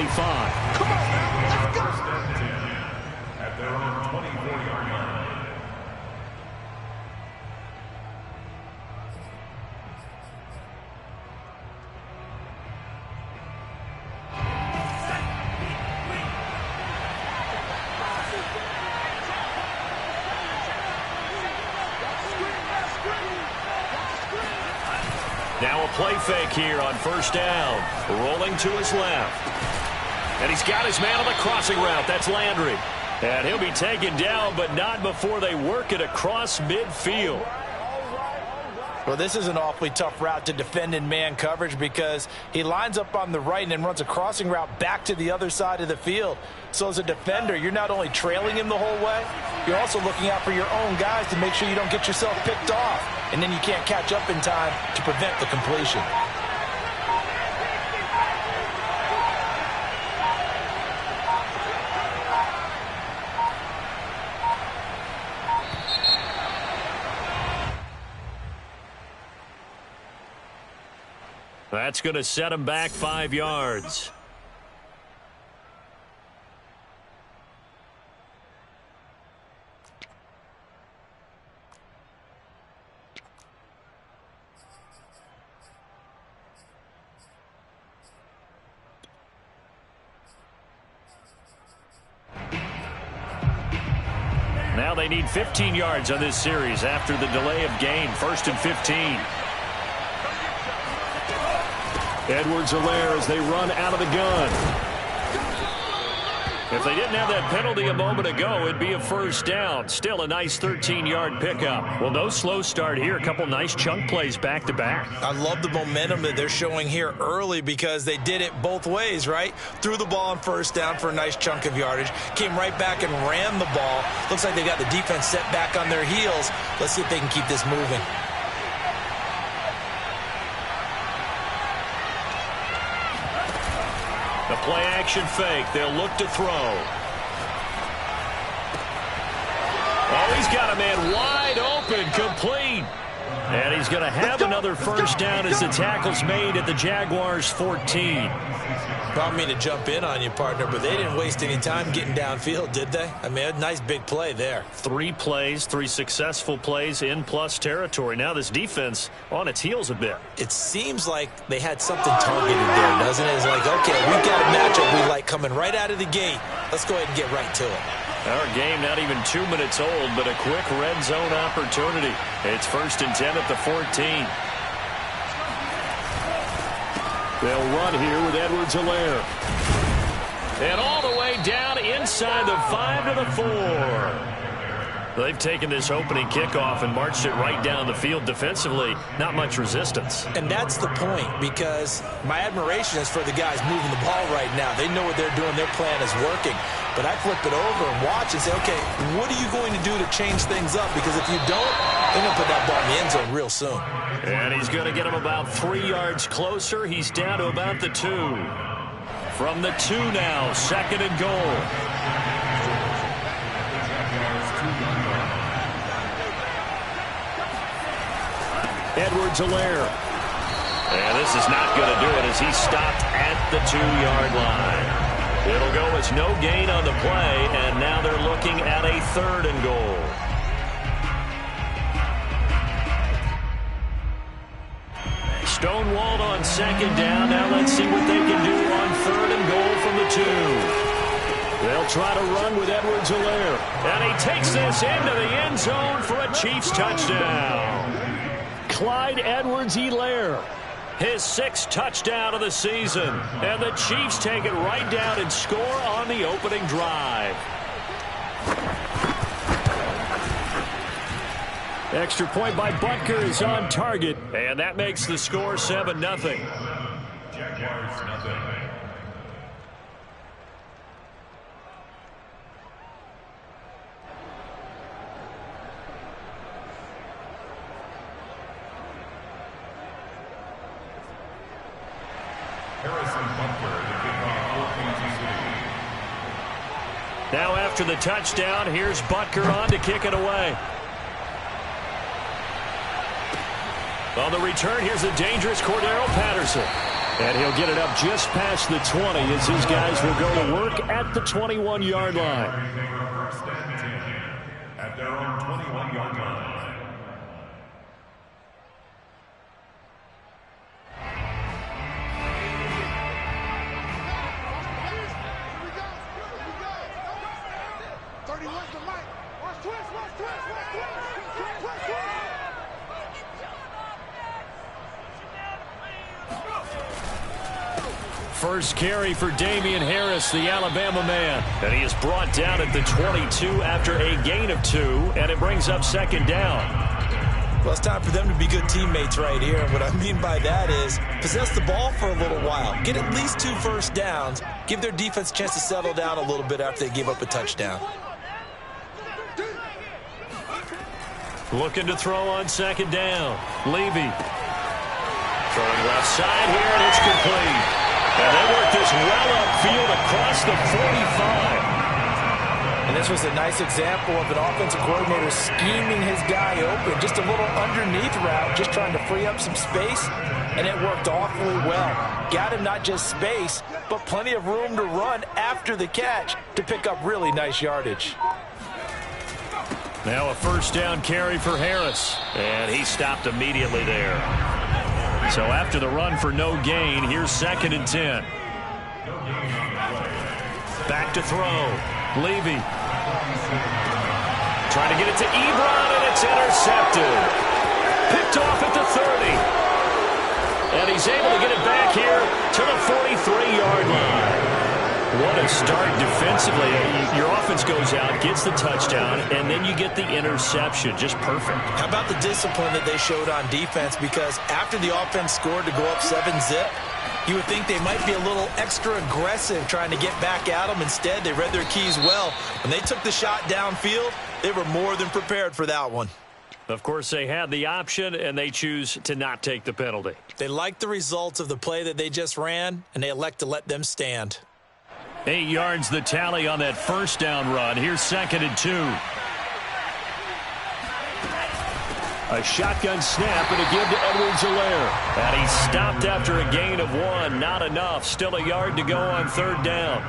25. Come on, man. Let's go. At their own 24-yard line. Now a play fake here on first down. Rolling to his left. And he's got his man on the crossing route. That's Landry. And he'll be taken down, but not before they work it across midfield. Well, this is an awfully tough route to defend in man coverage because he lines up on the right and then runs a crossing route back to the other side of the field. So as a defender, you're not only trailing him the whole way, you're also looking out for your own guys to make sure you don't get yourself picked off. And then you can't catch up in time to prevent the completion. That's going to set him back 5 yards. Now they need 15 yards on this series after the delay of game. 1st and 15. Edwards-Helaire as they run out of the gun. If they didn't have that penalty a moment ago, it'd be a first down. Still a nice 13-yard pickup. Well, no slow start here. A couple nice chunk plays back-to-back. I love the momentum that they're showing here early because they did it both ways, right? Threw the ball on first down for a nice chunk of yardage. Came right back and ran the ball. Looks like they got the defense set back on their heels. Let's see if they can keep this moving. The play-action fake. They'll look to throw. Oh, he's got a man wide open, complete. And he's going to have another first down as the tackle's made at the Jaguars' 14. I don't mean to jump in on you, partner, but they didn't waste any time getting downfield, did they? I mean, a nice big play there. 3 plays, 3 successful plays in plus territory. Now this defense on its heels a bit. It seems like they had something targeted there, doesn't it? It's like, okay, we've got a matchup we like coming right out of the gate. Let's go ahead and get right to it. Our game not even 2 minutes old, but a quick red zone opportunity. It's 1st and 10 at the 14. They'll run here with Edwards-Helaire. And all the way down inside the 5 to the 4. They've taken this opening kickoff and marched it right down the field defensively. Not much resistance. And that's the point, because my admiration is for the guys moving the ball right now. They know what they're doing. Their plan is working. But I flip it over and watch and say, okay, what are you going to do to change things up? Because if you don't, they're going to put that ball in the end zone real soon. And he's going to get him about 3 yards closer. He's down to about the 2. From the 2 now, 2nd and goal. Edwards-Helaire. And this is not going to do it as he's stopped at the 2-yard line. It'll go as no gain on the play, and now they're looking at a 3rd and goal. Stonewalled on 2nd down. Now let's see what they can do on 3rd and goal from the 2. They'll try to run with Edwards-Helaire. And he takes this into the end zone for a Chiefs touchdown. Clyde Edwards-Helaire, his 6th touchdown of the season. And the Chiefs take it right down and score on the opening drive. Extra point by Butker is on target. And that makes the score 7-0. Jaguars nothing. Now after the touchdown, here's Butker on to kick it away. On the return, here's the dangerous Cordero Patterson. And he'll get it up just past the 20 as his guys will go to work at the 21-yard line. At their own 21-yard line. First carry for Damian Harris, the Alabama man. And he is brought down at the 22 after a gain of 2, and it brings up second down. Well, it's time for them to be good teammates right here. And what I mean by that is possess the ball for a little while. Get at least 2 first downs. Give their defense a chance to settle down a little bit after they give up a touchdown. Looking to throw on second down. Levy. Throwing left side here, and it's complete. And they work this well upfield across the 45. And this was a nice example of an offensive coordinator scheming his guy open. Just a little underneath route, just trying to free up some space. And it worked awfully well. Got him not just space, but plenty of room to run after the catch to pick up really nice yardage. Now a first down carry for Harris. And he stopped immediately there. So after the run for no gain, here's second and 10. Back to throw. Levy. Trying to get it to Ebron, and it's intercepted. Picked off at the 30. And he's able to get it back here to the 43-yard line. What a start defensively. Your offense goes out, gets the touchdown, and then you get the interception. Just perfect. How about the discipline that they showed on defense? Because after the offense scored to go up 7-zip, you would think they might be a little extra aggressive trying to get back at them. Instead, they read their keys well. When they took the shot downfield, they were more than prepared for that one. Of course, they had the option, and they choose to not take the penalty. They like the results of the play that they just ran, and they elect to let them stand. 8 yards the tally on that first down run. Here's second and 2. A shotgun snap and a give to Edwards-Helaire. And he stopped after a gain of 1. Not enough. Still a yard to go on third down.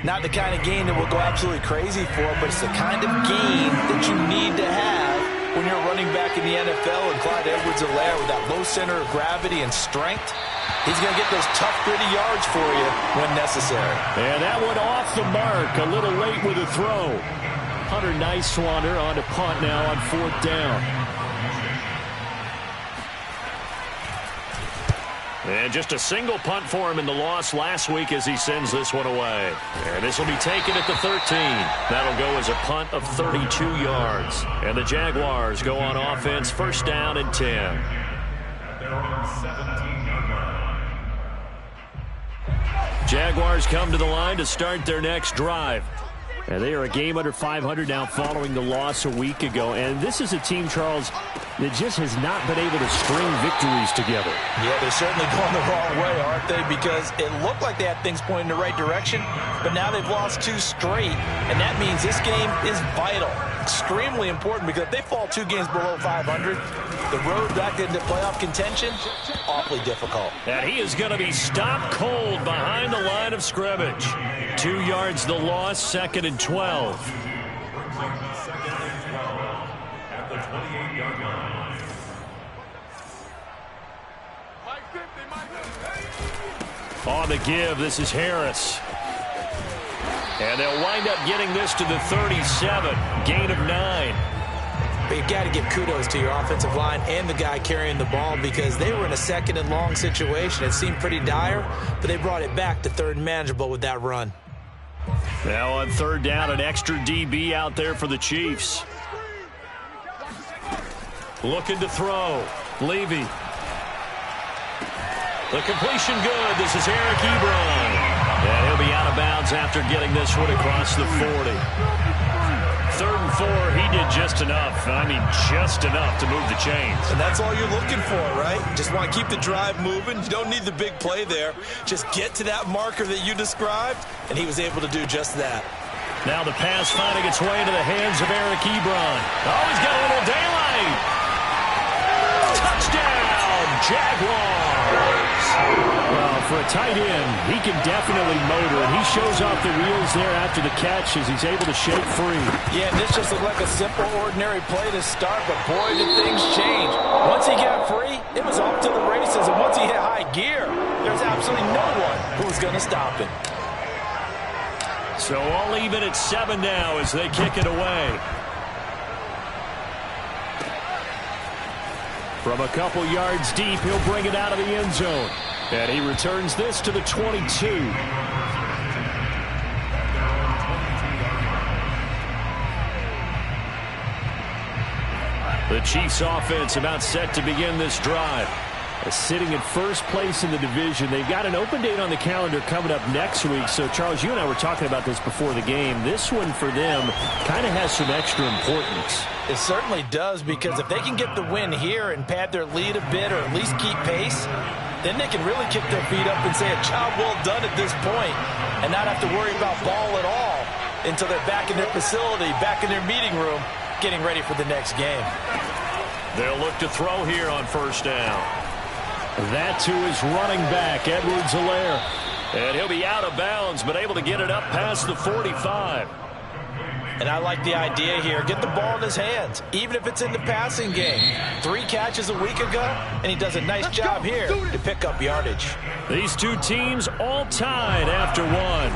Not the kind of gain that we'll go absolutely crazy for, but it's the kind of gain that you need to have when you're running back in the NFL. And Clyde Edwards-Helaire, with that low center of gravity and strength, he's going to get those tough, gritty yards for you when necessary. And that one off the mark. A little late with a throw. Hunter Nicewander on to punt now on fourth down. And just a single punt for him in the loss last week as he sends this one away. And this will be taken at the 13. That'll go as a punt of 32 yards. And the Jaguars go on offense, first down and 10. At their own 17-yard line. Jaguars come to the line to start their next drive. And they are a game under 500 now following the loss a week ago. And this is a team, Charles, that just has not been able to string victories together. Yeah, they're certainly going the wrong way, aren't they? Because it looked like they had things pointing in the right direction, but now they've lost 2 straight. And that means this game is vital, extremely important, because if they fall 2 games below 500, the road back into playoff contention, awfully difficult. And he is going to be stopped cold behind the line of scrimmage. 2 yards the loss, second and 12. At the 28-yard line. On the give, this is Harris. And they'll wind up getting this to the 37. Gain of 9. But you've got to give kudos to your offensive line and the guy carrying the ball, because they were in a second and long situation. It seemed pretty dire, but they brought it back to third and manageable with that run. Now on third down, an extra DB out there for the Chiefs. Looking to throw. Levy. The completion good. This is Eric Ebron. And he'll be out of bounds after getting this one across the 40. Third and 4, he did just enough. I mean, just enough to move the chains. And that's all you're looking for, right? Just want to keep the drive moving. You don't need the big play there. Just get to that marker that you described, and he was able to do just that. Now the pass finding its way into the hands of Eric Ebron. Oh, he's got a little daylight. Touchdown, Jaguars. for a tight end, he can definitely motor, and he shows off the wheels there after the catch as he's able to shake free. Yeah, and this just looked like a simple, ordinary play to start, but boy, did things change. Once he got free, it was off to the races, and once he hit high gear, there's absolutely no one who was going to stop him. So all even at 7 now as they kick it away. From a couple yards deep, he'll bring it out of the end zone. And he returns this to the 22. The Chiefs offense about set to begin this drive. Sitting in first place in the division. They've got an open date on the calendar coming up next week. So, Charles, you and I were talking about this before the game. This one for them kind of has some extra importance. It certainly does, because if they can get the win here and pad their lead a bit or at least keep pace, then they can really kick their feet up and say a job well done at this point and not have to worry about ball at all until they're back in their facility, back in their meeting room, getting ready for the next game. They'll look to throw here on first down. That to his running back, Edwards-Helaire. And he'll be out of bounds, but able to get it up past the 45. And I like the idea here. Get the ball in his hands, even if it's in the passing game. 3 catches a week ago, and he does a nice job here to pick up yardage. These two teams all tied after one.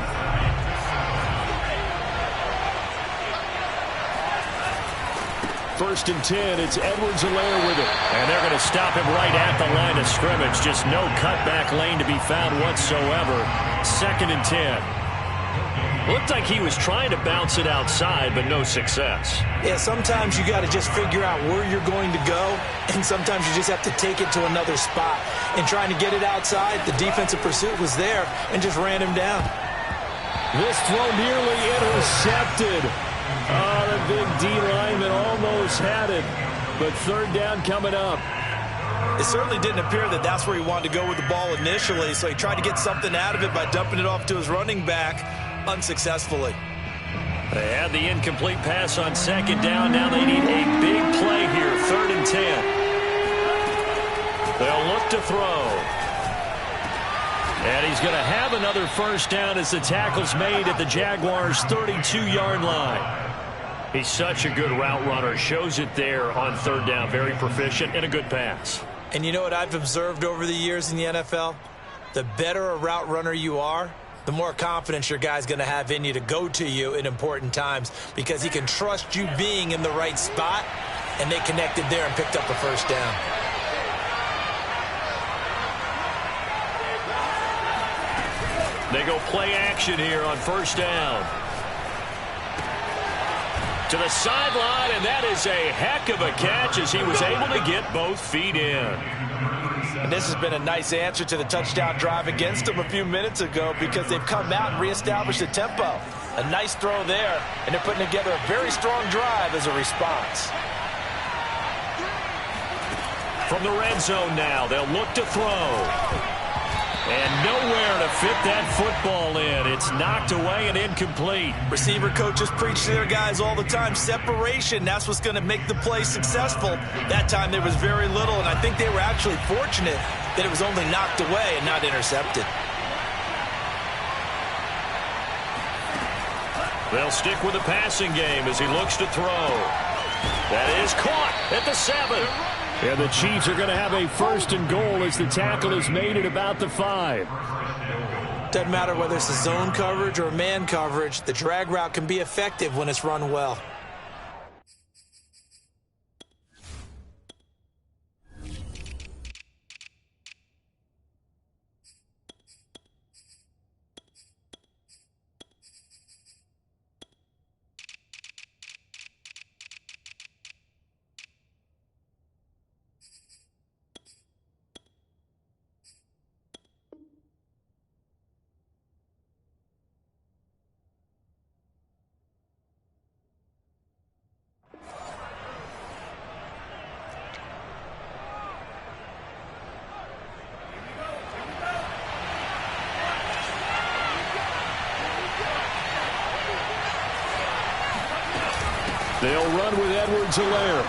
First and 10, it's Edwards-Helaire with it. And they're going to stop him right at the line of scrimmage. Just no cutback lane to be found whatsoever. Second and 10. Looked like he was trying to bounce it outside, but no success. Yeah, sometimes you got to just figure out where you're going to go, and sometimes you just have to take it to another spot. And trying to get it outside, the defensive pursuit was there and just ran him down. This throw nearly intercepted. Oh, the big D lineman almost had it, but third down coming up. It certainly didn't appear that that's where he wanted to go with the ball initially, so he tried to get something out of it by dumping it off to his running back unsuccessfully. They had the incomplete pass on second down. Now they need a big play here, third and 10. They'll look to throw. And he's going to have another first down as the tackle's made at the Jaguars' 32-yard line. He's such a good route runner. Shows it there on third down. Very proficient and a good pass. And you know what I've observed over the years in the NFL? The better a route runner you are, the more confidence your guy's going to have in you to go to you in important times, because he can trust you being in the right spot, and they connected there and picked up a first down. They go play action here on first down. To the sideline, and that is a heck of a catch as he was able to get both feet in. And this has been a nice answer to the touchdown drive against them a few minutes ago, because they've come out and reestablished the tempo. A nice throw there, and they're putting together a very strong drive as a response. From the red zone now, they'll look to throw. And nowhere to fit that football in. It's knocked away and incomplete. Receiver coaches preach to their guys all the time. Separation, that's what's going to make the play successful. That time there was very little, and I think they were actually fortunate that it was only knocked away and not intercepted. They'll stick with the passing game as he looks to throw. That is caught at the 7. And the Chiefs are going to have a first and goal as the tackle is made at about the 5. Doesn't matter whether it's a zone coverage or man coverage, the drag route can be effective when it's run well. They'll run with Edwards-Helaire.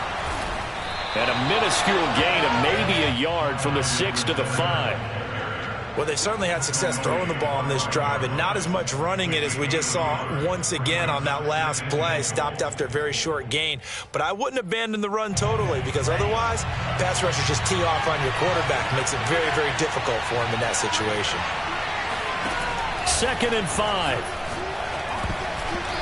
And a minuscule gain of maybe a yard from the 6 to the 5. Well, they certainly had success throwing the ball on this drive, and not as much running it as we just saw once again on that last play. Stopped after a very short gain. But I wouldn't abandon the run totally, because otherwise, pass rushers just tee off on your quarterback. Makes it very, very difficult for him in that situation. 2nd and 5.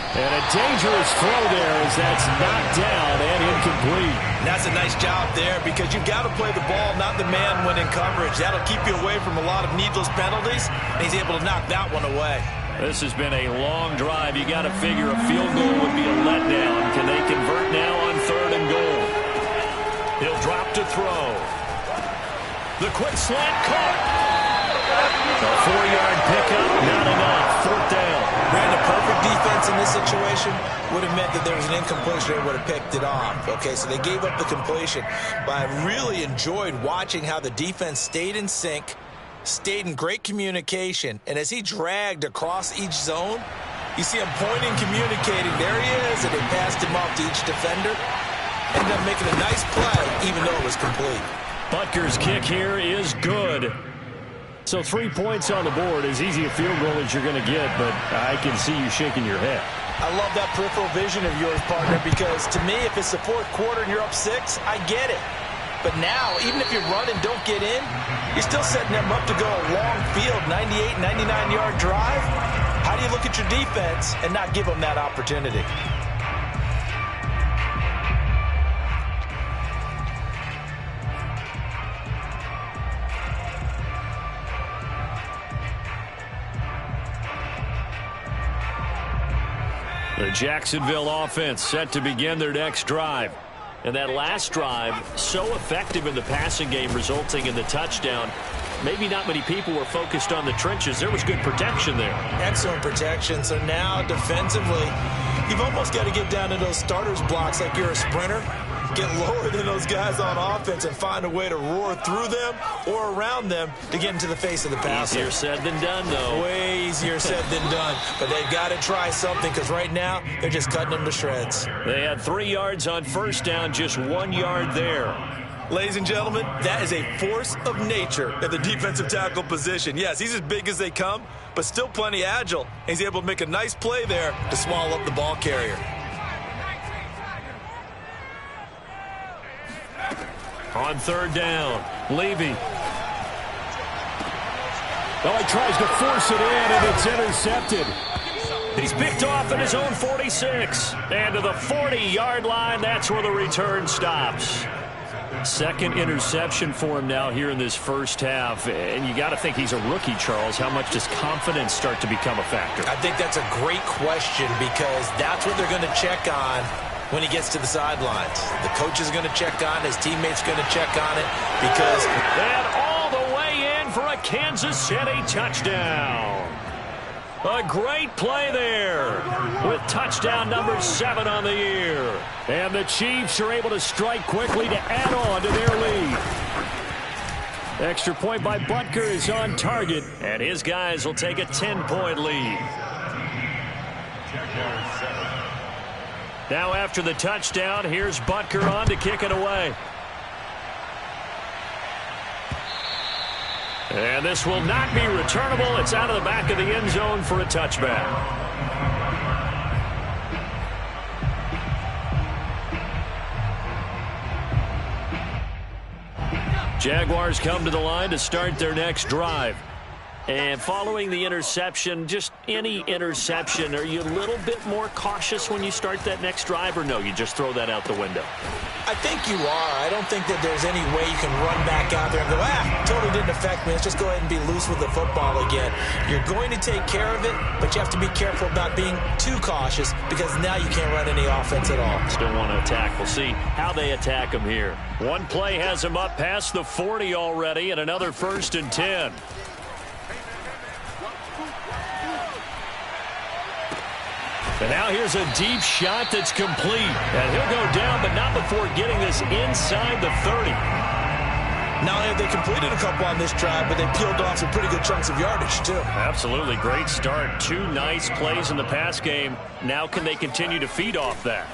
And a dangerous throw there as that's knocked down and incomplete. And that's a nice job there, because you've got to play the ball, not the man when in coverage. That'll keep you away from a lot of needless penalties, and he's able to knock that one away. This has been a long drive. You got to figure a field goal would be a letdown. Can they convert now on 3rd and goal? He'll drop to throw. The quick slant caught. A 4-yard pickup, not enough. 4th down. Brandon, perfect defense in this situation would have meant that there was an incompletion. They would have picked it off. Okay, so they gave up the completion. But I really enjoyed watching how the defense stayed in sync, stayed in great communication, and as he dragged across each zone, you see him pointing, communicating. There he is, and they passed him off to each defender. Ended up making a nice play, even though it was complete. Butker's kick here is good. So 3 points on the board, as easy a field goal as you're going to get, but I can see you shaking your head. I love that peripheral vision of yours, partner, because to me, if it's the 4th quarter and you're up 6, I get it. But now, even if you run and don't get in, you're still setting them up to go a long field, 98, 99-yard drive. How do you look at your defense and not give them that opportunity? The Jacksonville offense set to begin their next drive. And that last drive, so effective in the passing game, resulting in the touchdown. Maybe not many people were focused on the trenches. There was good protection there. Excellent protection. So now, defensively, you've almost got to get down to those starters blocks like you're a sprinter. Get lower than those guys on offense and find a way to roar through them or around them to get into the face of the passer. Easier said than done, though. Way easier said than done. But they've got to try something, because right now they're just cutting them to shreds. They had 3 yards on 1st down, just 1 yard there. Ladies and gentlemen, that is a force of nature at the defensive tackle position. Yes, he's as big as they come, but still plenty agile. He's able to make a nice play there to swallow up the ball carrier. On 3rd down, Levy. Well, he tries to force it in, and it's intercepted. He's picked off at his own 46. And to the 40-yard line, that's where the return stops. 2nd interception for him now here in this first half. And you got to think he's a rookie, Charles. How much does confidence start to become a factor? I think that's a great question, because that's what they're going to check on when he gets to the sidelines. The coach is going to check on, his teammates going to check on it, because... And all the way in for a Kansas City touchdown. A great play there with touchdown number 7 on the year. And the Chiefs are able to strike quickly to add on to their lead. Extra point by Butker is on target, and his guys will take a 10-point lead. Now after the touchdown, here's Butker on to kick it away. And this will not be returnable. It's out of the back of the end zone for a touchback. Jaguars come to the line to start their next drive. And following the interception, just any interception, are you a little bit more cautious when you start that next drive, or no, you just throw that out the window? I think you are. I don't think that there's any way you can run back out there and go, totally didn't affect me. Let's just go ahead and be loose with the football again. You're going to take care of it, but you have to be careful about being too cautious, because now you can't run any offense at all. Still want to attack. We'll see how they attack him here. One play has him up past the 40 already, and another 1st and 10. And now here's a deep shot that's complete. And he'll go down, but not before getting this inside the 30. Not only have they completed a couple on this drive, but they peeled off some pretty good chunks of yardage, too. Absolutely. Great start. 2 nice plays in the pass game. Now can they continue to feed off that?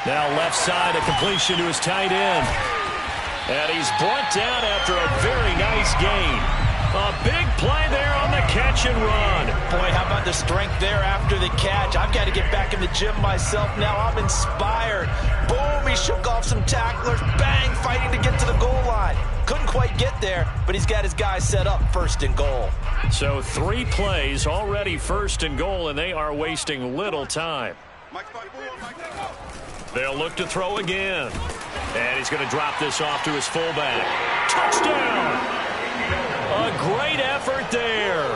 Now left side, a completion to his tight end. And he's brought down after a very nice gain. A big play there on the catch and run. Boy, how about the strength there after the catch? I've got to get back in the gym myself now. I'm inspired. Boom, he shook off some tacklers. Bang, fighting to get to the goal line. Couldn't quite get there, but he's got his guys set up first and goal. So 3 plays already first and goal, and they are wasting little time. They'll look to throw again. And he's going to drop this off to his fullback. Touchdown! A great effort there.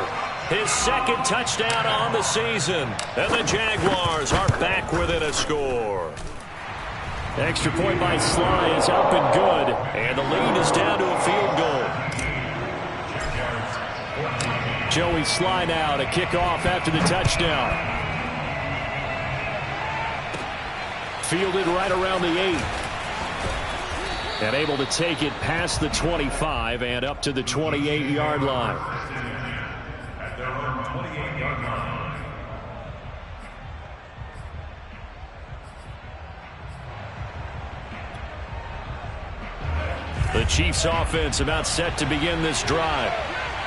His second touchdown on the season. And the Jaguars are back within a score. Extra point by Sly is up and good. And the lead is down to a field goal. Joey Sly now to kick off after the touchdown. Fielded right around the 8. And able to take it past the 25 and up to the 28-yard line. At their own 28-yard line. The Chiefs offense about set to begin this drive.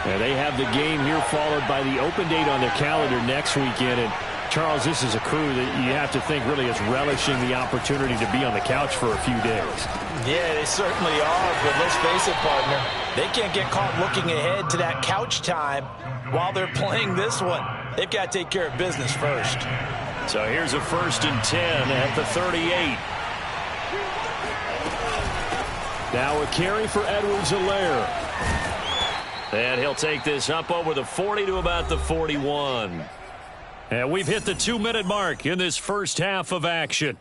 And they have the game here followed by the open date on their calendar next weekend. And Charles, this is a crew that you have to think really is relishing the opportunity to be on the couch for a few days. Yeah, they certainly are, but let's face it, partner. They can't get caught looking ahead to that couch time while they're playing this one. They've got to take care of business first. So here's a 1st and 10 at the 38. Now a carry for Edwards-Helaire. And he'll take this up over the 40 to about the 41. And we've hit the 2-minute mark in this first half of action.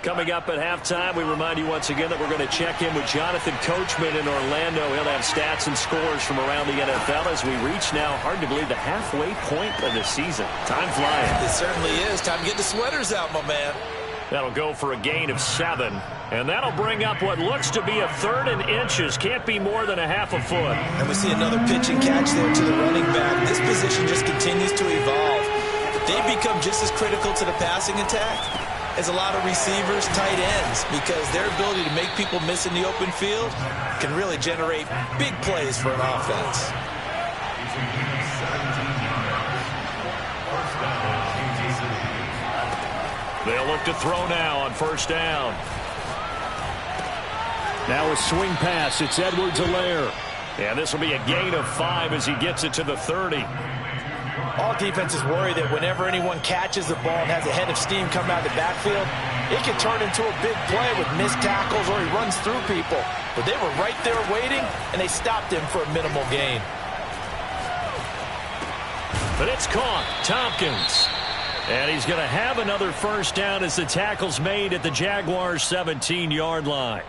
Coming up at halftime, we remind you once again that we're going to check in with Jonathan Coachman in Orlando. He'll have stats and scores from around the NFL as we reach now, hard to believe, the halfway point of the season. Time flying. It certainly is. Time to get the sweaters out, my man. That'll go for a gain of 7. And that'll bring up what looks to be a 3rd and inches. Can't be more than a half a foot. And we see another pitch and catch there to the running back. This position just continues to evolve. They become just as critical to the passing attack as a lot of receivers, tight ends, because their ability to make people miss in the open field can really generate big plays for an offense. They'll look to throw now on 1st down. Now a swing pass. It's Edwards-Helaire. And this will be a gain of 5 as he gets it to the 30. All defenses worry that whenever anyone catches the ball and has a head of steam come out of the backfield, it can turn into a big play with missed tackles or he runs through people. But they were right there waiting, and they stopped him for a minimal gain. But it's caught. Tompkins. And he's going to have another 1st down as the tackle's made at the Jaguars' 17-yard line.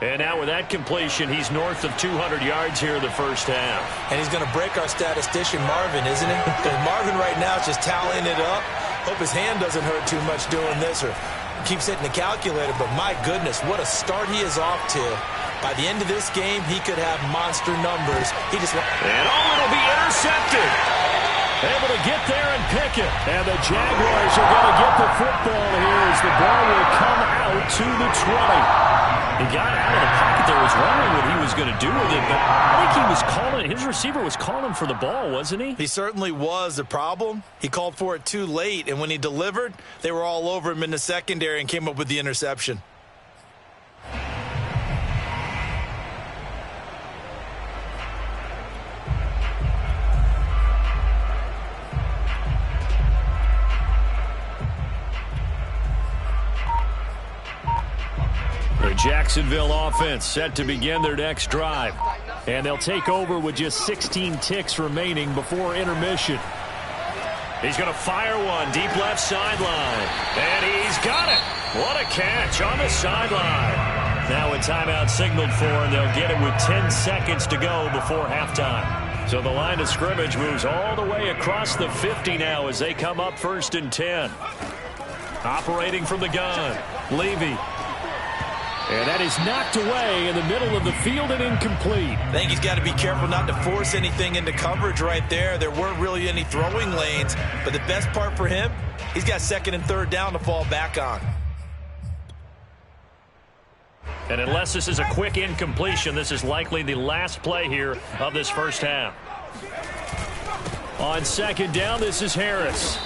And now with that completion, he's north of 200 yards here in the first half. And he's going to break our statistician, Marvin, isn't he? Because Marvin right now is just tallying it up. Hope his hand doesn't hurt too much doing this or keeps hitting the calculator. But my goodness, what a start he is off to. By the end of this game, he could have monster numbers. And it'll be intercepted. Able to get there and pick it. And the Jaguars are going to get the football here as the ball will come out to the 20. He got out of the pocket there, was wondering what he was going to do with it, but I think he was calling, his receiver was calling for the ball, wasn't he? He certainly was. The problem, he called for it too late, and when he delivered, they were all over him in the secondary and came up with the interception. The Jacksonville offense set to begin their next drive. And they'll take over with just 16 ticks remaining before intermission. He's going to fire one deep left sideline. And he's got it. What a catch on the sideline. Now a timeout signaled for, and they'll get it with 10 seconds to go before halftime. So the line of scrimmage moves all the way across the 50 now as they come up 1st and 10. Operating from the gun, Levy. And that is knocked away in the middle of the field and incomplete. I think he's got to be careful not to force anything into coverage right there. There weren't really any throwing lanes, but the best part for him, he's got second and third down to fall back on. And unless this is a quick incompletion, this is likely the last play here of this first half. On second down, this is Harris.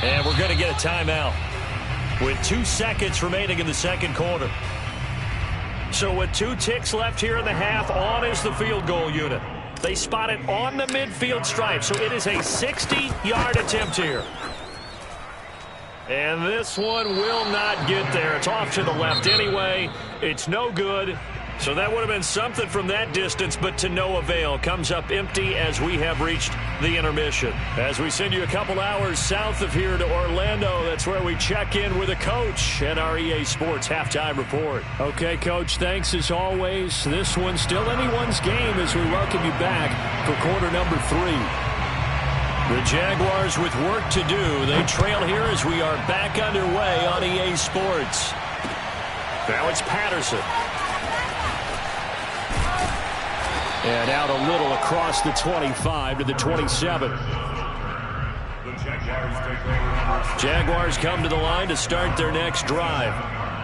And we're going to get a timeout with 2 seconds remaining in the second quarter. So with 2 ticks left here in the half, on is the field goal unit. They spot it on the midfield stripe, so it is a 60-yard attempt here. And this one will not get there. It's off to the left anyway. It's no good. So that would have been something from that distance, but to no avail. Comes up empty as we have reached the intermission. As we send you a couple hours south of here to Orlando, that's where we check in with a coach and our EA Sports Halftime Report. Okay, Coach, thanks as always. This one's still anyone's game as we welcome you back for quarter number 3. The Jaguars with work to do. They trail here as we are back underway on EA Sports. Now it's Patterson. And out a little across the 25 to the 27. Jaguars come to the line to start their next drive.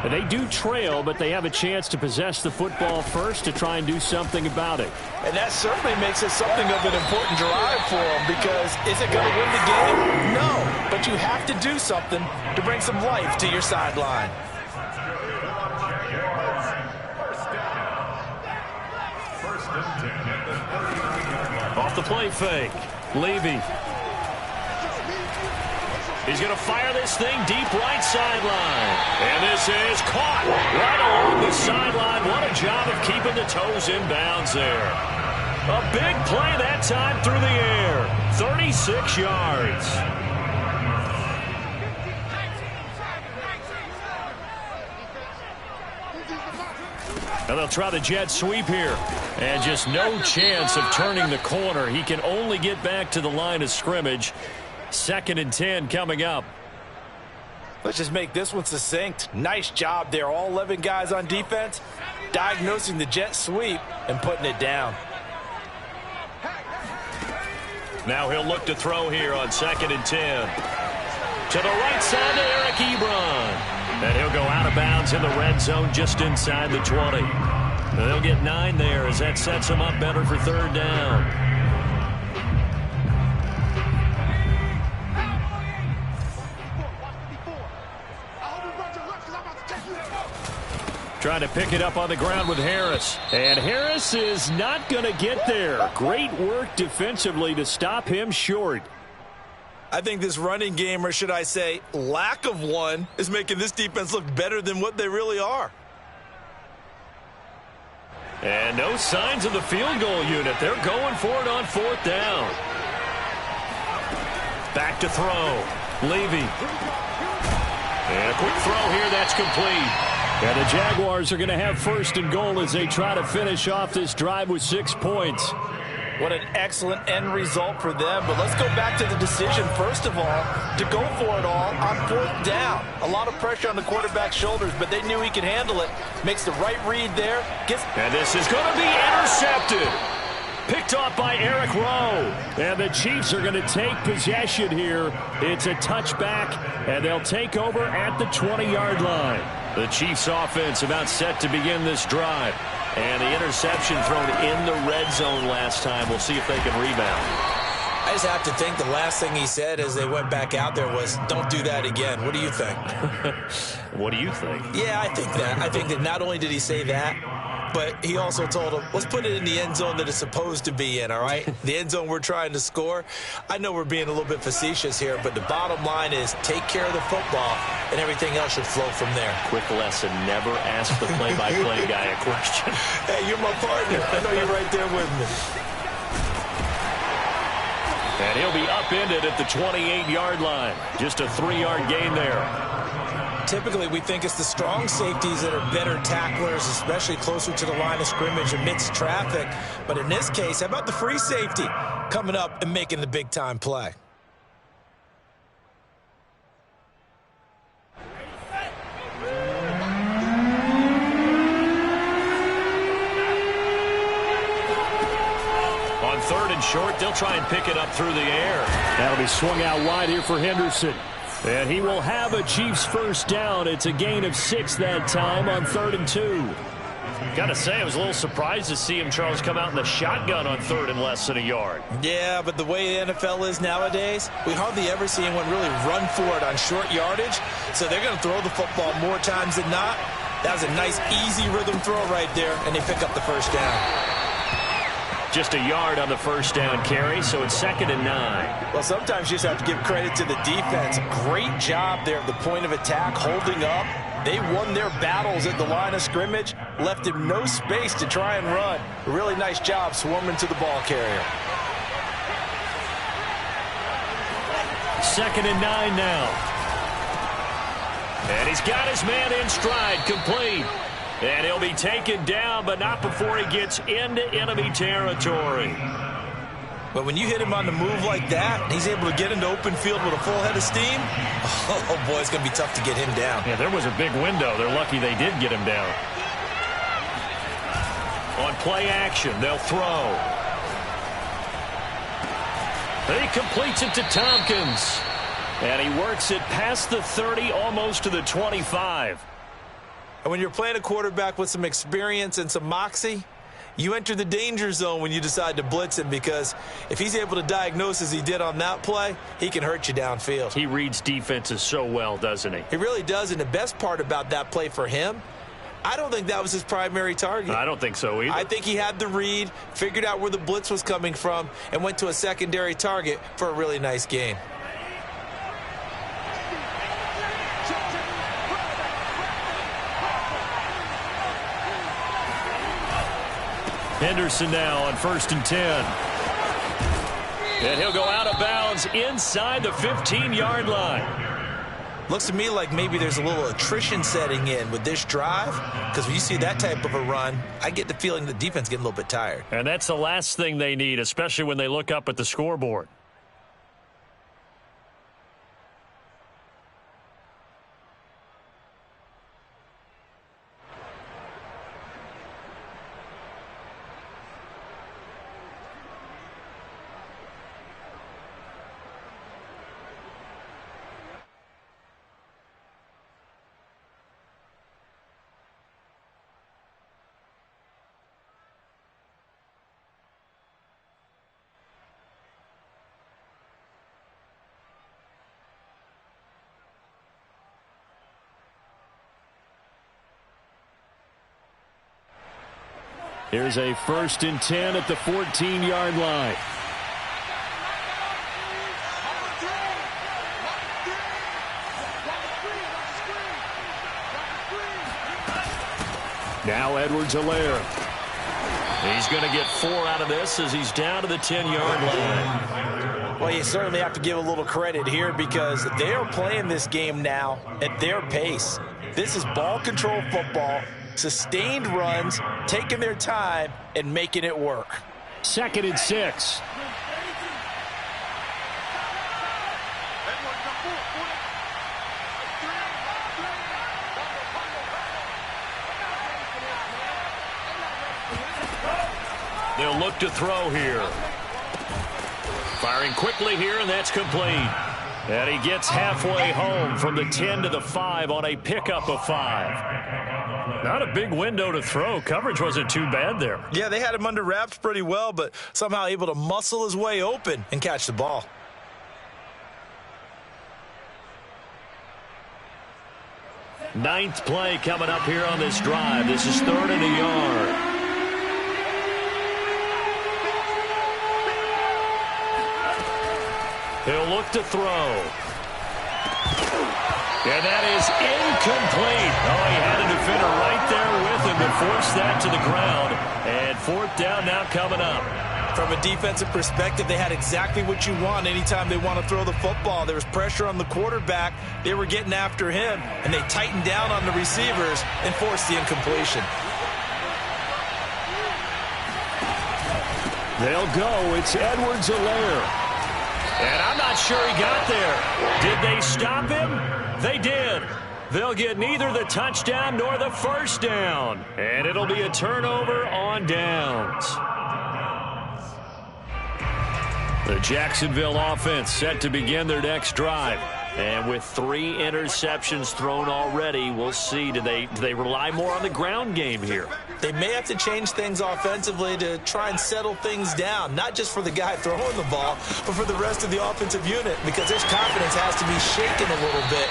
And they do trail, but they have a chance to possess the football first to try and do something about it. And that certainly makes it something of an important drive for them, because is it going to win the game? No, but you have to do something to bring some life to your sideline. Off the play fake. Levy. He's going to fire this thing deep right sideline. And this is caught right along the sideline. What a job of keeping the toes in bounds there. A big play that time through the air. 36 yards. And they'll try the jet sweep here. And just no chance of turning the corner. He can only get back to the line of scrimmage. 2nd and 10 coming up. Let's just make this one succinct. Nice job there. All 11 guys on defense diagnosing the jet sweep and putting it down. Now he'll look to throw here on 2nd and 10. To the right side to Eric Ebron. And he'll go out of bounds in the red zone just inside the 20. And they'll get 9 there as that sets him up better for 3rd down. Trying to pick it up on the ground with Harris. And Harris is not going to get there. Great work defensively to stop him short. I think this running game, or should I say lack of one, is making this defense look better than what they really are. And no signs of the field goal unit. They're going for it on 4th down. Back to throw. Levy. And a quick throw here. That's complete. And the Jaguars are going to have 1st and goal as they try to finish off this drive with 6 points. What an excellent end result for them. But let's go back to the decision, first of all, to go for it all on 4th down. A lot of pressure on the quarterback's shoulders, but they knew he could handle it. Makes the right read there. And this is going to be intercepted. Picked off by Eric Rowe. And the Chiefs are going to take possession here. It's a touchback, and they'll take over at the 20-yard line. The Chiefs offense about set to begin this drive. And the interception thrown in the red zone last time. We'll see if they can rebound. I just have to think the last thing he said as they went back out there was, don't do that again. What do you think? What do you think? Yeah, I think that. I think that not only did he say that, but he also told him, let's put it in the end zone that it's supposed to be in, all right? The end zone we're trying to score. I know we're being a little bit facetious here, but the bottom line is take care of the football, and everything else should flow from there. Quick lesson, never ask the play-by-play guy a question. Hey, you're my partner. I know you're right there with me. And he'll be upended at the 28-yard line. Just a 3-yard gain there. Typically, we think it's the strong safeties that are better tacklers, especially closer to the line of scrimmage amidst traffic. But in this case, how about the free safety coming up and making the big-time play? short. They'll try and pick it up through the air. That'll be swung out wide here for Henderson. And he will have a Chiefs first down. It's a gain of 6 that time on 3rd and 2. Got to say, I was a little surprised to see him, Charles, come out in the shotgun on 3rd and less than a yard. Yeah, but the way the NFL is nowadays, we hardly ever see anyone really run for it on short yardage. So they're going to throw the football more times than not. That was a nice, easy rhythm throw right there, and they pick up the first down. Just a yard on the first down carry, so it's 2nd and 9. Well, sometimes you just have to give credit to the defense. Great job there at the point of attack, holding up. They won their battles at the line of scrimmage, left him no space to try and run. A really nice job swarming to the ball carrier. 2nd and 9 now. And he's got his man in stride, complete. And he'll be taken down, but not before he gets into enemy territory. But when you hit him on the move like that, and he's able to get into open field with a full head of steam, oh boy, it's going to be tough to get him down. Yeah, there was a big window. They're lucky they did get him down. On play action, they'll throw. He completes it to Tompkins. And he works it past the 30, almost to the 25. And when you're playing a quarterback with some experience and some moxie, you enter the danger zone when you decide to blitz him, because if he's able to diagnose as he did on that play, he can hurt you downfield. He reads defenses so well, doesn't he? He really does, and the best part about that play for him, I don't think that was his primary target. I don't think so either. I think he had the read, figured out where the blitz was coming from, and went to a secondary target for a really nice gain. Henderson now on 1st and 10. And he'll go out of bounds inside the 15-yard line. Looks to me like maybe there's a little attrition setting in with this drive, because when you see that type of a run, I get the feeling the defense getting a little bit tired. And that's the last thing they need, especially when they look up at the scoreboard. Here's a 1st and 10 at the 14-yard line. Now Edwards-Helaire. He's going to get 4 out of this as he's down to the 10-yard line. Well, you certainly have to give a little credit here, because they are playing this game now at their pace. This is ball control football. Sustained runs, taking their time, and making it work. 2nd and 6. They'll look to throw here. Firing quickly here, and that's complete. And he gets halfway home from the 10 to the 5 on a pickup of 5. Not a big window to throw. Coverage wasn't too bad there. Yeah, they had him under wraps pretty well, but somehow able to muscle his way open and catch the ball. Ninth play coming up here on this drive. This is 3rd and a yard. He'll look to throw. And that is incomplete. Oh, he had a defender right there with him to force that to the ground. And 4th down now coming up. From a defensive perspective, they had exactly what you want anytime they want to throw the football. There was pressure on the quarterback. They were getting after him, and they tightened down on the receivers and forced the incompletion. They'll go. It's Edwards-Helaire. And I'm not sure he got there. Did they stop him? They did. They'll get neither the touchdown nor the first down. And it'll be a turnover on downs. The Jacksonville offense set to begin their next drive. And with 3 interceptions thrown already, we'll see. Do they rely more on the ground game here? They may have to change things offensively to try and settle things down, not just for the guy throwing the ball, but for the rest of the offensive unit, because their confidence has to be shaken a little bit.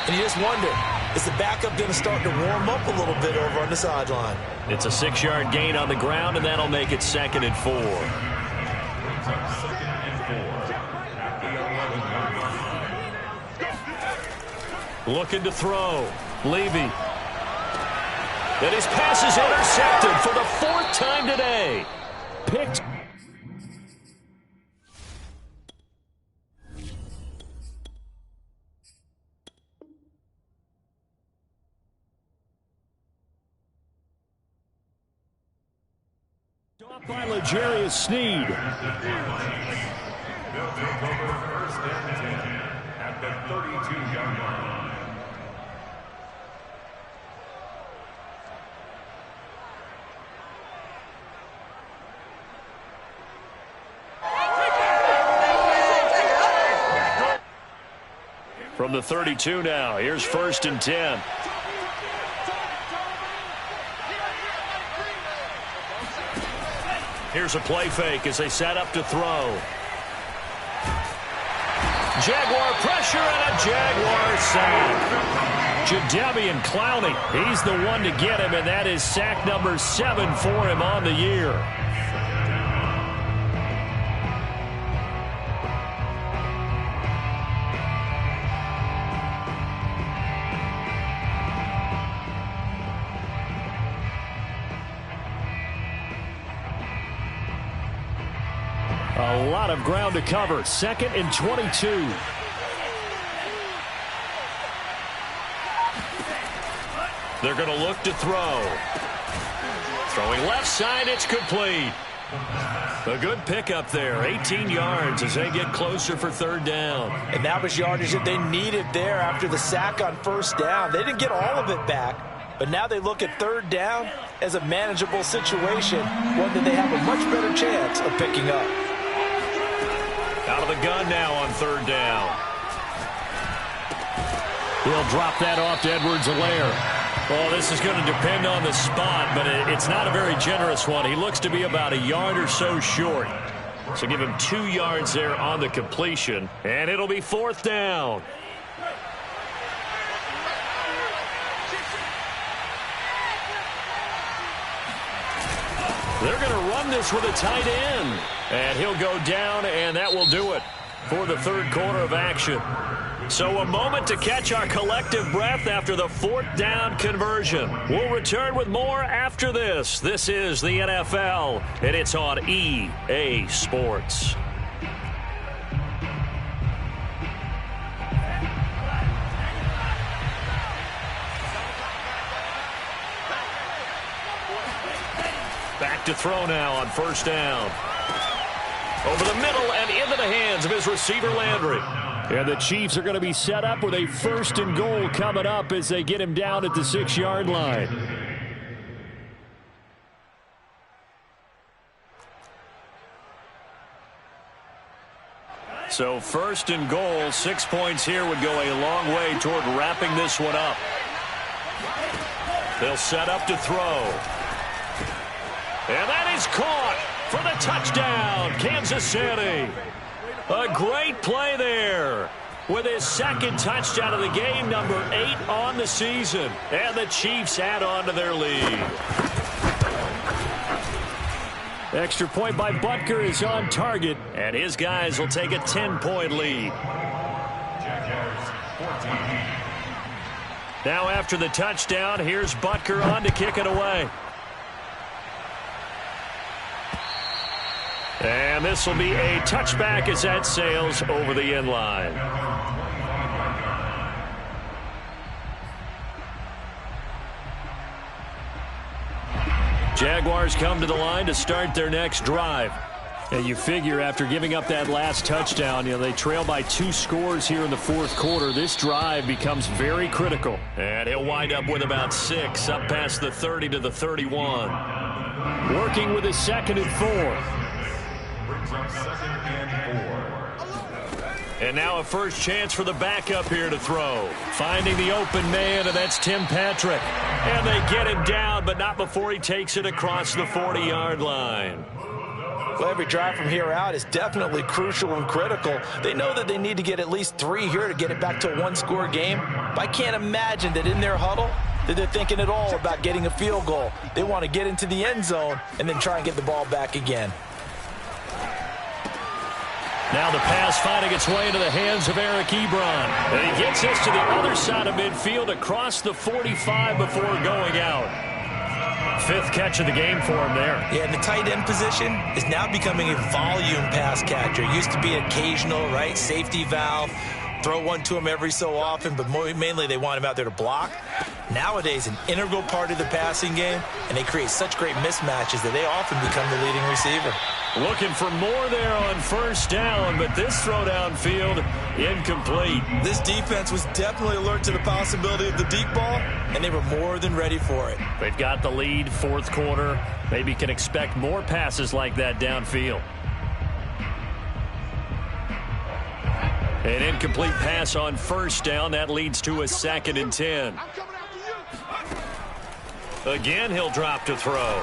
And you just wonder, is the backup going to start to warm up a little bit over on the sideline? It's a 6-yard gain on the ground, and that'll make it 2nd and 4. Looking to throw. Levy. And his pass is intercepted for the 4th time today. Picked. Stopped by L'Jarius Sneed. They'll take over 1st and 10 at the 32-yard line. From the 32 now, here's 1st and 10. Here's a play fake as they set up to throw. Jaguar pressure and a Jaguar sack. Jadeveon Clowney, he's the one to get him, and that is sack number 7 for him on the year. A lot of ground to cover. 2nd and 22. They're going to look to throw. Throwing left side, it's complete. A good pickup there. 18 yards as they get closer for 3rd down. And that was yardage that they needed there after the sack on 1st down. They didn't get all of it back, but now they look at 3rd down as a manageable situation, one that they have a much better chance of picking up. Out of the gun now on 3rd down. He'll drop that off to Edwards-Helaire. Oh, this is going to depend on the spot, but it's not a very generous one. He looks to be about a yard or so short. So give him 2 yards there on the completion, and it'll be 4th down. They're going to run this with a tight end. And he'll go down, and that will do it for the 3rd quarter of action. So a moment to catch our collective breath after the 4th down conversion. We'll return with more after this. This is the NFL, and it's on EA Sports. Back to throw now on 1st down. Over the middle and into the hands of his receiver, Landry. And the Chiefs are going to be set up with a 1st and goal coming up as they get him down at the 6-yard line. So 1st and goal, 6 points here would go a long way toward wrapping this one up. They'll set up to throw. And that is caught for the touchdown, Kansas City. A great play there with his 2nd touchdown of the game, number 8 on the season. And the Chiefs add on to their lead. Extra point by Butker is on target, and his guys will take a 10-point lead. Now after the touchdown, here's Butker on to kick it away. And this will be a touchback as that sails over the end line. Jaguars come to the line to start their next drive. And you figure after giving up that last touchdown, they trail by 2 scores here in the 4th quarter. This drive becomes very critical. And he'll wind up with about 6 up past the 30 to the 31. Working with his 2nd and 4. Brings up 2nd and 4. And now a first chance for the backup here to throw. Finding the open man, and that's Tim Patrick. And they get him down, but not before he takes it across the 40-yard line. Well, every drive from here out is definitely crucial and critical. They know that they need to get at least 3 here to get it back to a one-score game. But I can't imagine that in their huddle that they're thinking at all about getting a field goal. They want to get into the end zone and then try and get the ball back again. Now the pass finding its way into the hands of Eric Ebron. And he gets this to the other side of midfield across the 45 before going out. 5th catch of the game for him there. Yeah, and the tight end position is now becoming a volume pass catcher. It used to be occasional, right? Safety valve. Throw one to him every so often, but mainly they want him out there to block. Nowadays, an integral part of the passing game, and they create such great mismatches that they often become the leading receiver. Looking for more there on first down, but this throw downfield incomplete. This defense was definitely alert to the possibility of the deep ball, and they were more than ready for it. They've got the lead, 4th quarter. Maybe can expect more passes like that downfield. An incomplete pass on first down. That leads to a 2nd and 10. Again, he'll drop to throw.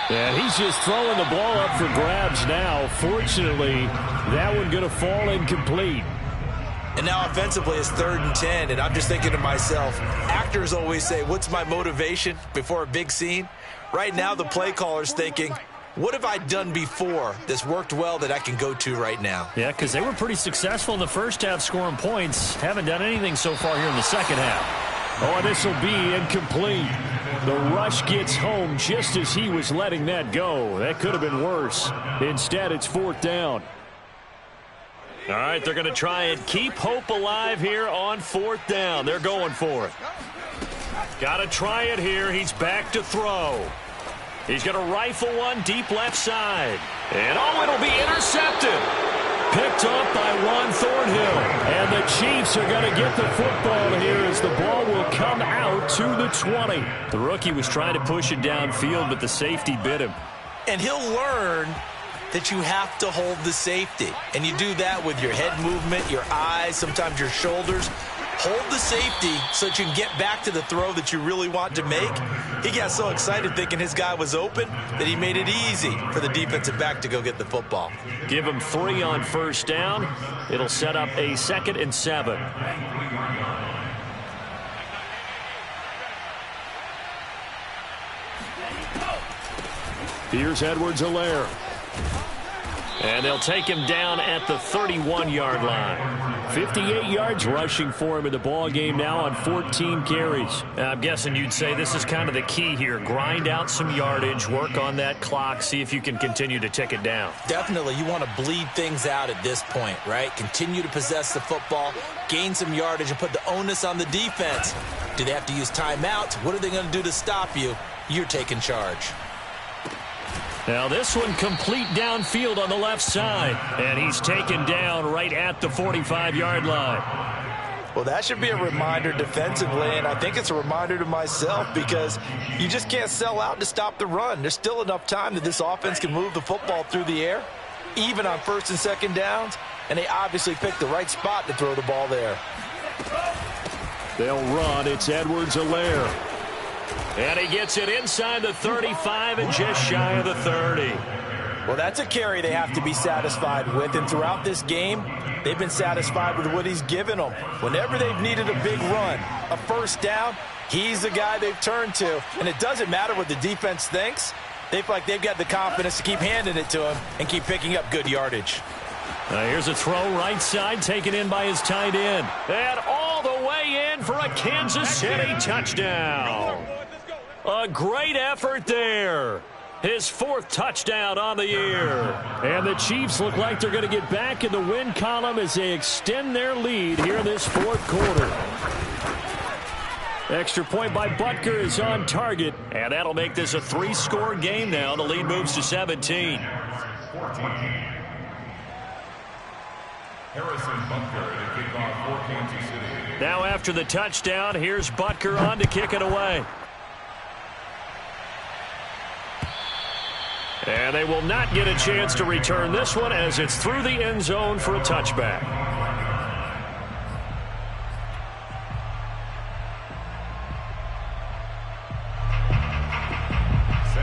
And he's just throwing the ball up for grabs now. Fortunately, that one going to fall incomplete. And now offensively it's 3rd and 10, and I'm just thinking to myself, actors always say, what's my motivation before a big scene? Right now the play caller's thinking, what have I done before that's worked well that I can go to right now? Yeah, because they were pretty successful in the first half scoring points. Haven't done anything so far here in the second half. Oh, and this will be incomplete. The rush gets home just as he was letting that go. That could have been worse. Instead, it's 4th down. All right, they're going to try and keep hope alive here on 4th down. They're going for it. Got to try it here. He's back to throw. He's going to rifle one deep left side. And, oh, it'll be intercepted. Picked up by Juan Thornhill. And the Chiefs are going to get the football here as the ball will come out to the 20. The rookie was trying to push it downfield, but the safety bit him. And he'll learn that you have to hold the safety. And you do that with your head movement, your eyes, sometimes your shoulders. Hold the safety so that you can get back to the throw that you really want to make. He got so excited thinking his guy was open that he made it easy for the defensive back to go get the football. Give him 3 on first down. It'll set up a 2nd and 7. Here's Edwards-Helaire. And they'll take him down at the 31-yard line. 58 yards rushing for him in the ball game now on 14 carries. I'm guessing you'd say this is kind of the key here. Grind out some yardage, work on that clock, see if you can continue to tick it down. Definitely. You want to bleed things out at this point, right? Continue to possess the football, gain some yardage, and put the onus on the defense. Do they have to use timeouts? What are they going to do to stop you? You're taking charge. Now this one complete downfield on the left side. And he's taken down right at the 45-yard line. Well, that should be a reminder defensively, and I think it's a reminder to myself because you just can't sell out to stop the run. There's still enough time that this offense can move the football through the air, even on 1st and 2nd downs, and they obviously picked the right spot to throw the ball there. They'll run. It's Edwards-Helaire. And he gets it inside the 35 and just shy of the 30. Well, that's a carry they have to be satisfied with. And throughout this game, they've been satisfied with what he's given them. Whenever they've needed a big run, a first down, he's the guy they've turned to. And it doesn't matter what the defense thinks. They feel like they've got the confidence to keep handing it to him and keep picking up good yardage. Here's a throw right side taken in by his tight end. And all the way in for a Kansas City touchdown. A great effort there. His 4th touchdown on the year. And the Chiefs look like they're going to get back in the win column as they extend their lead here in this 4th quarter. Extra point by Butker is on target. And that'll make this a 3-score game now. The lead moves to 17. Harrison Butker to kick off for Kansas City. Now after the touchdown, here's Butker on to kick it away. And they will not get a chance to return this one as it's through the end zone for a touchback.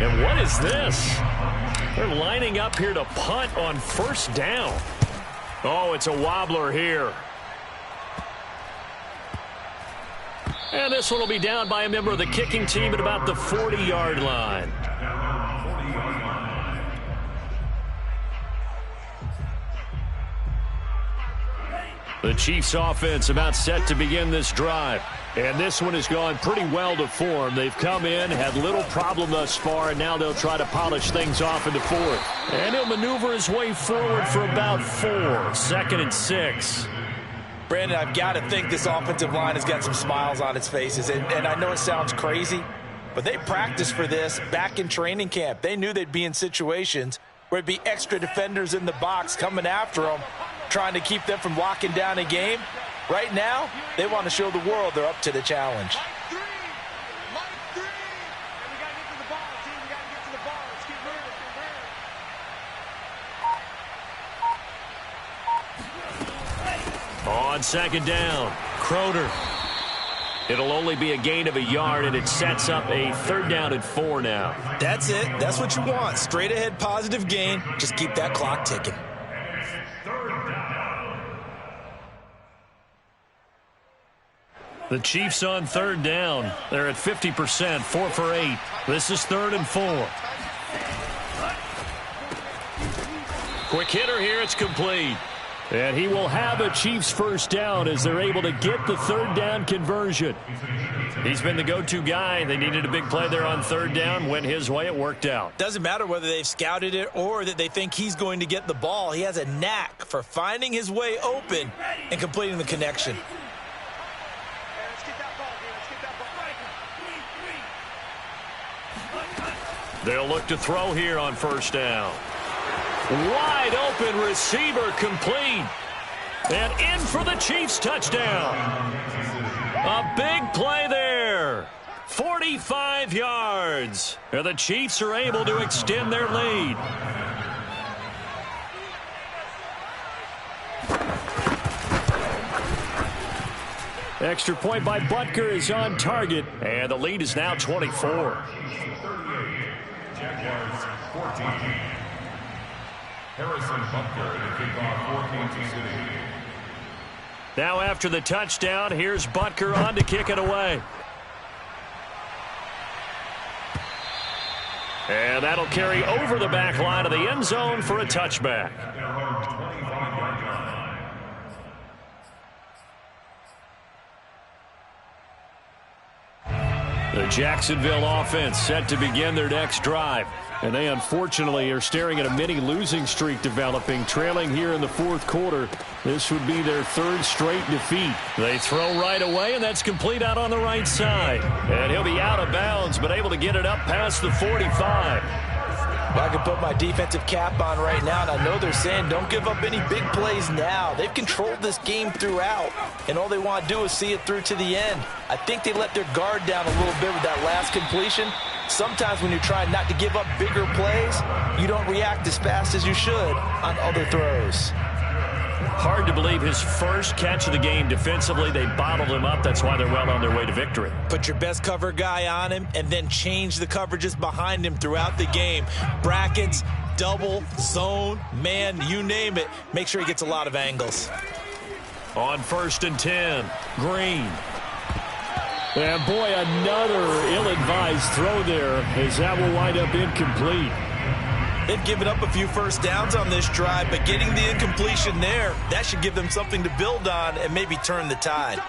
And what is this? They're lining up here to punt on first down. Oh, it's a wobbler here. And this one will be down by a member of the kicking team at about the 40-yard line. The Chiefs offense about set to begin this drive. And this one has gone pretty well to form. They've come in, had little problem thus far, and now they'll try to polish things off into fourth. And he'll maneuver his way forward for about 4. 2nd and 6. Brandon, I've got to think this offensive line has got some smiles on its faces. And I know it sounds crazy, but they practiced for this back in training camp. They knew they'd be in situations where it'd be extra defenders in the box coming after them, trying to keep them from locking down a game. Right now, they want to show the world they're up to the challenge. On 2nd down, Croder. It'll only be a gain of a yard, and it sets up a 3rd down and 4 now. That's it. That's what you want. Straight ahead positive gain. Just keep that clock ticking. The Chiefs on 3rd down. They're at 50%, 4 for 8. This is 3rd and 4. Quick hitter here, it's complete. And he will have a Chiefs first down as they're able to get the 3rd down conversion. He's been the go-to guy. They needed a big play there on 3rd down. Went his way, it worked out. Doesn't matter whether they've scouted it or that they think he's going to get the ball. He has a knack for finding his way open and completing the connection. They'll look to throw here on 1st down. Wide open receiver complete. And in for the Chiefs touchdown. A big play there. 45 yards. And the Chiefs are able to extend their lead. Extra point by Butker is on target. And the lead is now 24. Jags 14. Harrison Butker to kick off 14 City. Now after the touchdown, here's Butker on to kick it away. And that'll carry over the back line of the end zone for a touchback. The Jacksonville offense set to begin their next drive. And they unfortunately are staring at a mini losing streak developing, trailing here in the 4th quarter. This would be their 3rd straight defeat. They throw right away, and that's complete out on the right side. And he'll be out of bounds, but able to get it up past the 45. I can put my defensive cap on right now, and I know they're saying don't give up any big plays now. They've controlled this game throughout, and all they want to do is see it through to the end. I think they let their guard down a little bit with that last completion. Sometimes when you're trying not to give up bigger plays, you don't react as fast as you should on other throws. Hard to believe his first catch of the game defensively. They bottled him up. That's why they're well on their way to victory. Put your best cover guy on him and then change the coverages behind him throughout the game. Brackets, double, zone, man, you name it. Make sure he gets a lot of angles. On 1st and 10, Green. And boy, another ill-advised throw there as that will wind up incomplete. They've given up a few first downs on this drive, but getting the incompletion there, that should give them something to build on and maybe turn the tide.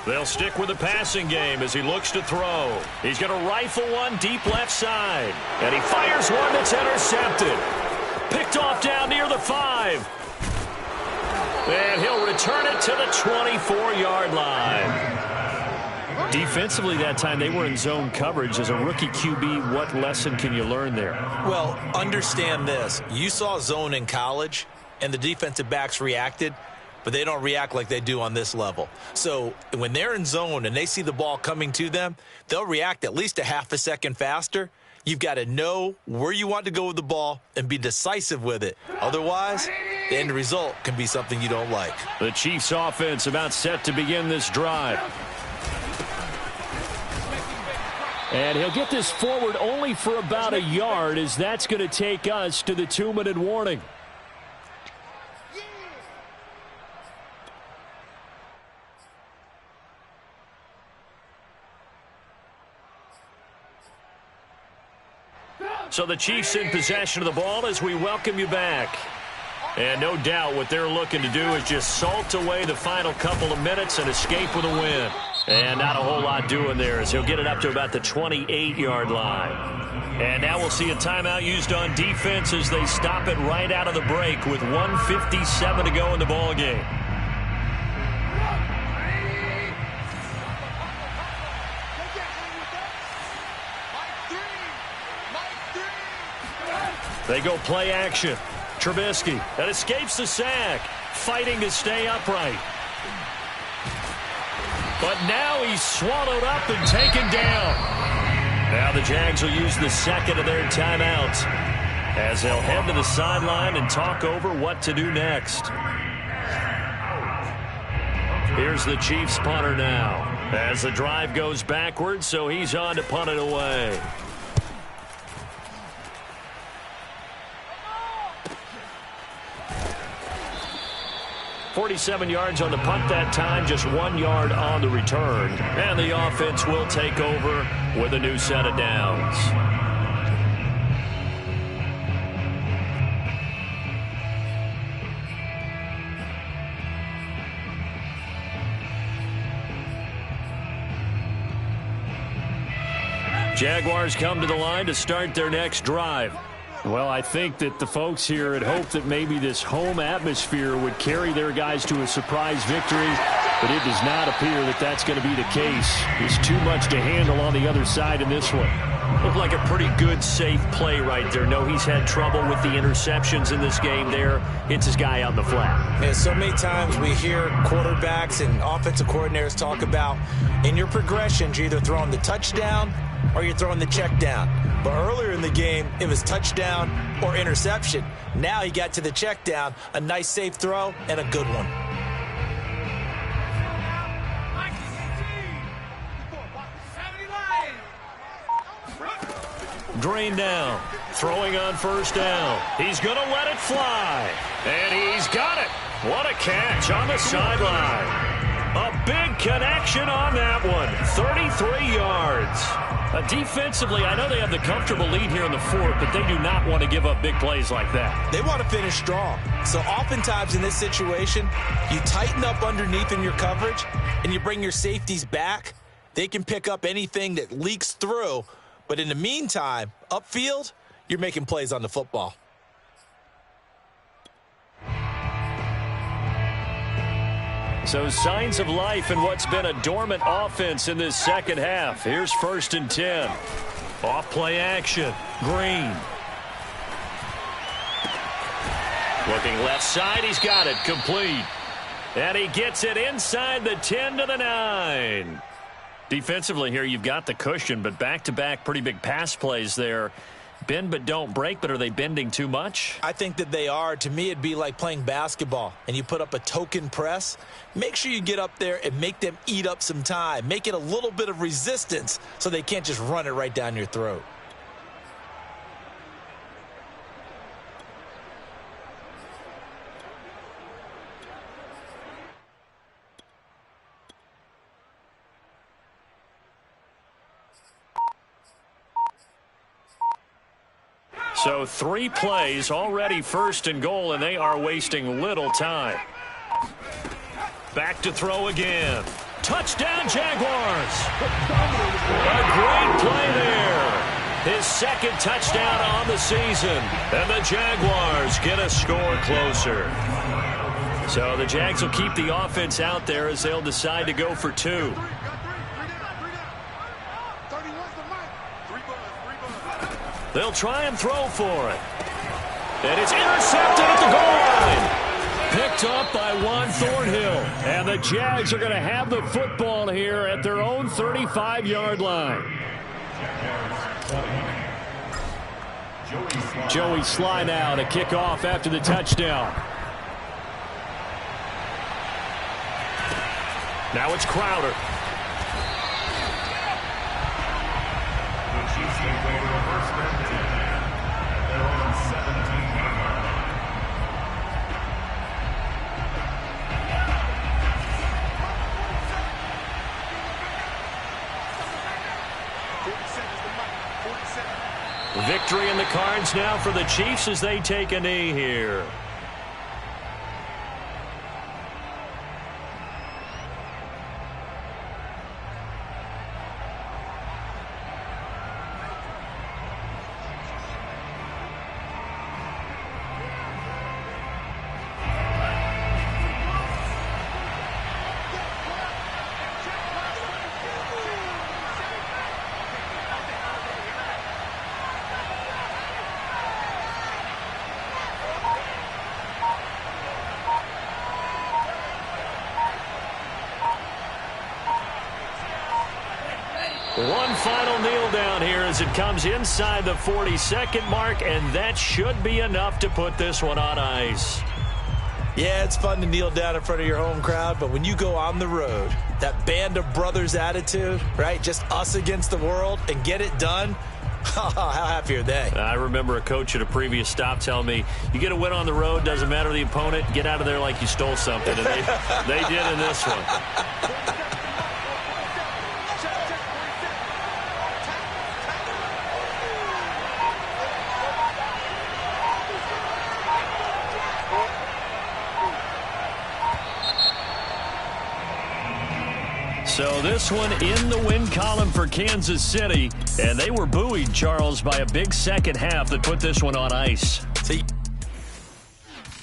They'll stick with the passing game as he looks to throw. He's going to rifle one deep left side. And he fires one that's intercepted. Picked off down near the 5. And he'll return it to the 24-yard line. Defensively that time, they were in zone coverage. As a rookie QB, what lesson can you learn there? Well, understand this. You saw zone in college, and the defensive backs reacted, but they don't react like they do on this level. So when they're in zone and they see the ball coming to them, they'll react at least a half a second faster. you've got to know where you want to go with the ball and be decisive with it. Otherwise, the end result can be something you don't like. The Chiefs offense about set to begin this drive. And he'll get this forward only for about a yard, as that's going to take us to the 2-minute warning. So the Chiefs in possession of the ball as we welcome you back. And no doubt what they're looking to do is just salt away the final couple of minutes and escape with a win. And not a whole lot doing there as he'll get it up to about the 28-yard line. And now we'll see a timeout used on defense as they stop it right out of the break with 1:57 to go in the ball game. They go play action. Trubisky that escapes the sack, fighting to stay upright. But now he's swallowed up and taken down. Now the Jags will use the second of their timeouts as they'll head to the sideline and talk over what to do next. Here's the Chiefs punter now as the drive goes backwards, so he's on to punt it away. 47 yards on the punt that time, just 1 yard on the return. And the offense will take over with a new set of downs. Jaguars come to the line to start their next drive. Well, I think that the folks here had hoped that maybe this home atmosphere would carry their guys to a surprise victory, but it does not appear that that's going to be the case. There's too much to handle on the other side in this one. Looked like a pretty good, safe play right there. No, he's had trouble with the interceptions in this game there. Hits his guy out in the flat. Yeah, so many times we hear quarterbacks and offensive coordinators talk about in your progressions, you're either throwing the touchdown or you're throwing the check down. But earlier in the game, it was touchdown or interception. Now he got to the check down, a nice safe throw, and a good one. Drain down, throwing on first down. He's going to let it fly, and he's got it. What a catch on the sideline. A big connection on that one, 33 yards. Defensively, I know they have the comfortable lead here in the fourth, but they do not want to give up big plays like that. They want to finish strong. So oftentimes in this situation, you tighten up underneath in your coverage, and you bring your safeties back. They can pick up anything that leaks through. But in the meantime, upfield, you're making plays on the football. So signs of life in what's been a dormant offense in this second half. Here's 1st and 10. Off play action. Green. Looking left side. He's got it. Complete. And he gets it inside the 10 to the 9. Defensively here, you've got the cushion, but back-to-back pretty big pass plays there. Bend but don't break, but are they bending too much? I think that they are. To me, it'd be like playing basketball, and you put up a token press. Make sure you get up there and make them eat up some time. Make it a little bit of resistance so they can't just run it right down your throat. So 3 plays, already 1st and goal, and they are wasting little time. Back to throw again. Touchdown, Jaguars. A great play there. His 2nd touchdown on the season. And the Jaguars get a score closer. So the Jags will keep the offense out there as they'll decide to go for 2. They'll try and throw for it. And it's intercepted at the goal line. Picked up by Juan Thornhill. And the Jags are going to have the football here at their own 35-yard line. Joey Sly now to kick off after the touchdown. Now it's Crowder. The Chiefs take over a first and 10 at their own 17-yard line. Victory in the cards now for the Chiefs as they take a knee here. One final kneel down here as it comes inside the 40-second mark, and that should be enough to put this one on ice. Yeah, it's fun to kneel down in front of your home crowd, but when you go on the road, that band of brothers attitude, right, just us against the world, and get it done, how happy are they? I remember a coach at a previous stop telling me, you get a win on the road, doesn't matter the opponent, get out of there like you stole something, and they did in this one. So this one in the win column for Kansas City, and they were buoyed, Charles, by a big second half that put this one on ice.